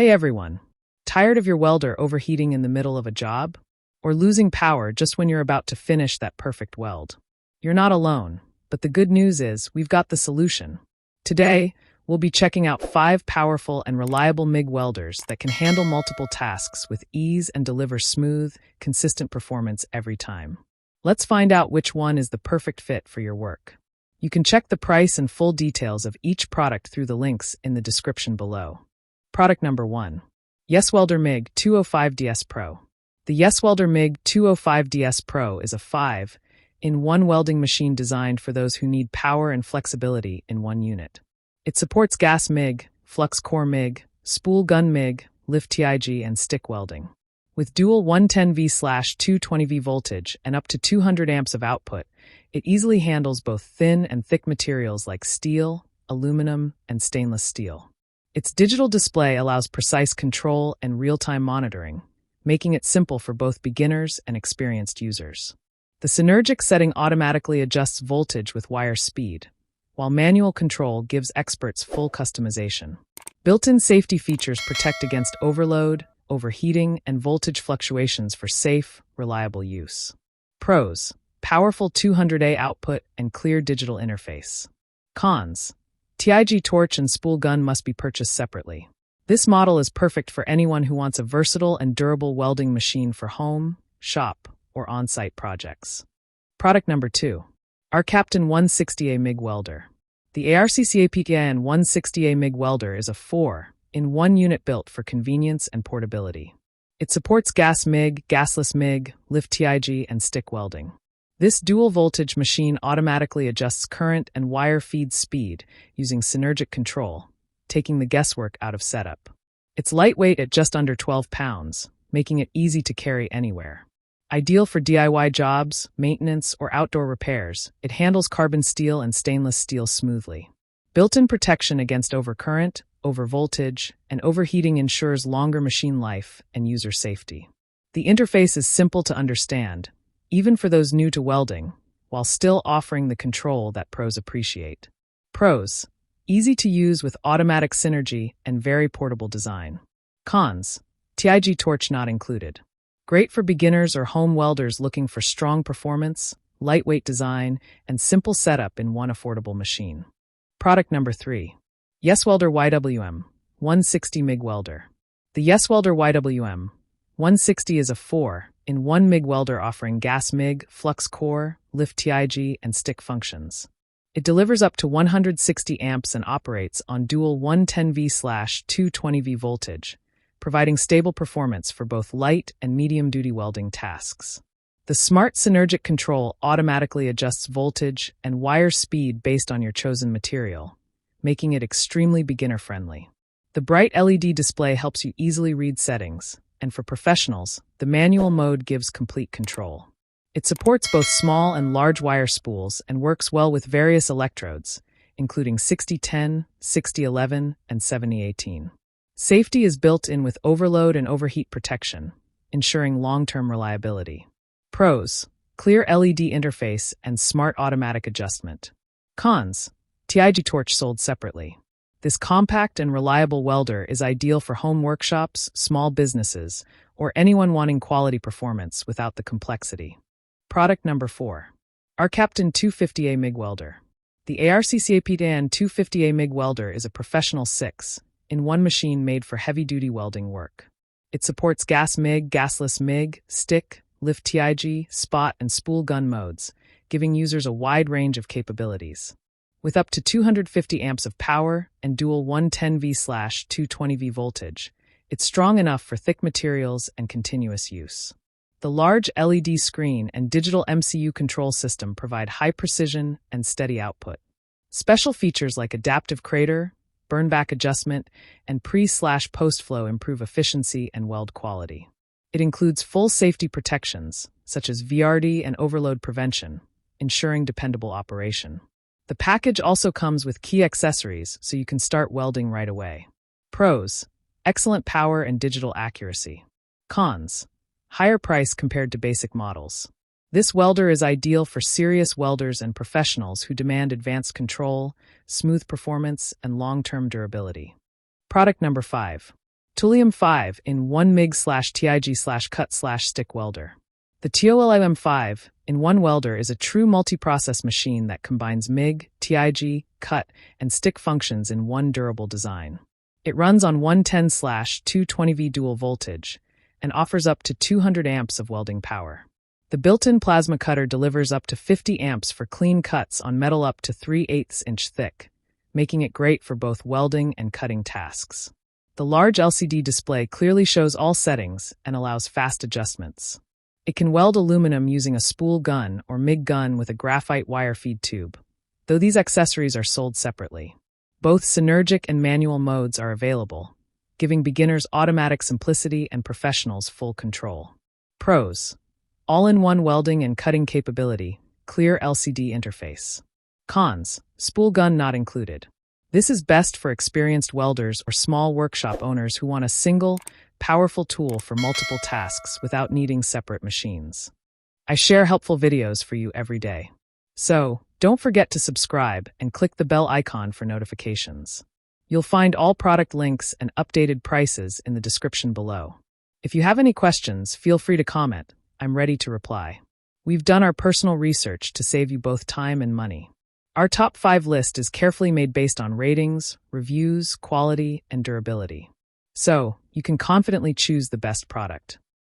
Hey everyone! Tired of your welder overheating in the middle of a job? Or losing power just when you're about to finish that perfect weld? You're not alone, but the good news is we've got the solution. Today, we'll be checking out 5 powerful and reliable MIG welders that can handle multiple tasks with ease and deliver smooth, consistent performance every time. Let's find out which one is the perfect fit for your work. You can check the price and full details of each product through the links in the description below. Product number 1. YESWELDER MIG 205DS Pro. The YESWELDER MIG 205DS Pro is a 5-in-1 welding machine designed for those who need power and flexibility in one unit. It supports gas MIG, flux core MIG, spool gun MIG, lift TIG, and stick welding. With dual 110V/220V voltage and up to 200 amps of output, it easily handles both thin and thick materials like steel, aluminum, and stainless steel. Its digital display allows precise control and real-time monitoring, making it simple for both beginners and experienced users. The synergic setting automatically adjusts voltage with wire speed, while manual control gives experts full customization. Built-in safety features protect against overload, overheating, and voltage fluctuations for safe, reliable use. Pros: powerful 200A output and clear digital interface. Cons: TIG torch and spool gun must be purchased separately. This model is perfect for anyone who wants a versatile and durable welding machine for home, shop, or on-site projects. Product number 2. ARCCAPTAIN 160A MIG Welder. The ARCCAPTAIN 160A MIG Welder is a 4-in-1 unit built for convenience and portability. It supports gas MIG, gasless MIG, lift TIG, and stick welding. This dual-voltage machine automatically adjusts current and wire feed speed using synergic control, taking the guesswork out of setup. It's lightweight at just under 12 pounds, making it easy to carry anywhere. Ideal for DIY jobs, maintenance, or outdoor repairs, it handles carbon steel and stainless steel smoothly. Built-in protection against overcurrent, overvoltage, and overheating ensures longer machine life and user safety. The interface is simple to understand, even for those new to welding, while still offering the control that pros appreciate. Pros: easy to use with automatic synergy and very portable design. Cons: TIG torch not included. Great for beginners or home welders looking for strong performance, lightweight design, and simple setup in one affordable machine. Product number 3. YESWELDER YWM 160 MIG Welder. The YESWELDER YWM 160 is a 4-in-1 MIG welder offering gas MIG, flux core, lift TIG, and stick functions. It delivers up to 160 amps and operates on dual 110V/220V voltage, providing stable performance for both light and medium-duty welding tasks. The smart synergic control automatically adjusts voltage and wire speed based on your chosen material, making it extremely beginner-friendly. The bright LED display helps you easily read settings, and for professionals, the manual mode gives complete control. It supports both small and large wire spools and works well with various electrodes, including 6010, 6011, and 7018. Safety is built in with overload and overheat protection, ensuring long-term reliability. Pros: clear LED interface and smart automatic adjustment. Cons: TIG torch sold separately. This compact and reliable welder is ideal for home workshops, small businesses, or anyone wanting quality performance without the complexity. Product number 4. ARCCAPTAIN 250A MIG Welder. The ARCCAPTAIN 250A MIG Welder is a professional 6-in-1 machine made for heavy-duty welding work. It supports gas MIG, gasless MIG, stick, lift TIG, spot, and spool gun modes, giving users a wide range of capabilities. With up to 250 amps of power and dual 110V/220V voltage, it's strong enough for thick materials and continuous use. The large LED screen and digital MCU control system provide high precision and steady output. Special features like adaptive crater, burn-back adjustment, and pre/post flow improve efficiency and weld quality. It includes full safety protections, such as VRD and overload prevention, ensuring dependable operation. The package also comes with key accessories so you can start welding right away. Pros: excellent power and digital accuracy. Cons: higher price compared to basic models. This welder is ideal for serious welders and professionals who demand advanced control, smooth performance, and long-term durability. Product number 5. TOOLIOM 5 in 1 MIG/TIG/cut/stick welder. The TOOLIOM 5 in 1 welder is a true multi-process machine that combines MIG, TIG, cut, and stick functions in one durable design. It runs on 110/220V dual voltage and offers up to 200 amps of welding power. The built-in plasma cutter delivers up to 50 amps for clean cuts on metal up to 3/8 inch thick, making it great for both welding and cutting tasks. The large LCD display clearly shows all settings and allows fast adjustments. It can weld aluminum using a spool gun or MIG gun with a graphite wire feed tube, though these accessories are sold separately. Both synergic and manual modes are available, giving beginners automatic simplicity and professionals full control. Pros: all-in-one welding and cutting capability, clear LCD interface. Cons: spool gun not included. This is best for experienced welders or small workshop owners who want a single, powerful tool for multiple tasks without needing separate machines. I share helpful videos for you every day. So, don't forget to subscribe and click the bell icon for notifications. You'll find all product links and updated prices in the description below. If you have any questions, feel free to comment. I'm ready to reply. We've done our personal research to save you both time and money. Our top 5 list is carefully made based on ratings, reviews, quality, and durability. So, you can confidently choose the best product.